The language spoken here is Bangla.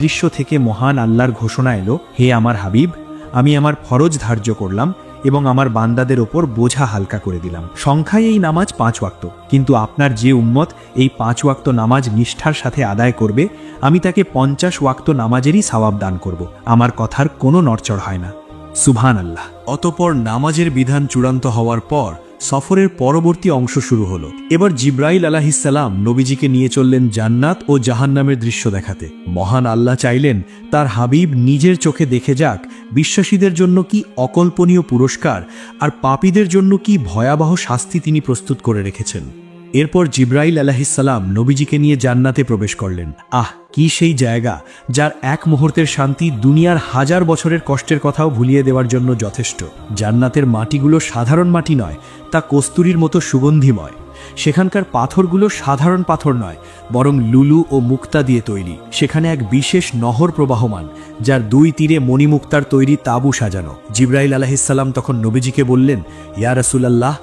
দৃশ্য থেকে মহান আল্লাহর ঘোষণা এলো, হে আমার হাবিব, আমি আমার ফরজ ধার্য করলাম এবং আমার বান্দাদের ওপর বোঝা হালকা করে দিলাম। সংখ্যায় এই নামাজ 5 ওয়াক্ত, কিন্তু আপনার যে উম্মত এই 5 ওয়াক্ত নামাজ নিষ্ঠার সাথে আদায় করবে, আমি তাকে 50 ওয়াক্ত নামাজেরই সওয়াব দান করব। আমার কথার কোনো নড়চড় হয় না। সুবহান আল্লাহ। অতপর নামাজের বিধান চূড়ান্ত হওয়ার পর সফরের পরবর্তী অংশ শুরু হলো। এবার জিব্রাইল আলাইহিসসালাম নবীজিকে নিয়ে চললেন জান্নাত ও জাহান্নামের দৃশ্য দেখাতে। মহান আল্লাহ চাইলেন তার হাবিব নিজের চোখে দেখে যাক বিশ্বাসীদের জন্য কি অকল্পনীয় পুরস্কার আর পাপীদের জন্য কি ভয়াবহ শাস্তি তিনি প্রস্তুত করে রেখেছেন। এরপর জিব্রাইল আলাইহিসসালাম নবীজিকে নিয়ে জান্নাতে প্রবেশ করলেন। কি সেই জায়গা যার এক মুহূর্তের শান্তি দুনিয়ার 1000 বছরের কষ্টের কথাও ভুলিয়ে দেওয়ার জন্য যথেষ্ট। জান্নাতের মাটিগুলো সাধারণ মাটি নয়, তা কস্তুরীর মতো সুগন্ধিময়। সেখানকার পাথরগুলো সাধারণ পাথর নয়, বরং লুলু ও মুক্তা দিয়ে তৈরি। সেখানে এক বিশেষ নহর প্রবাহমান, যার 2 তীরে মণিমুক্তার তৈরি তাঁবু সাজানো। জিব্রাইল আলাইহিসসালাম তখন নবীজিকে বললেন, ইয়া রাসূলুল্লাহ,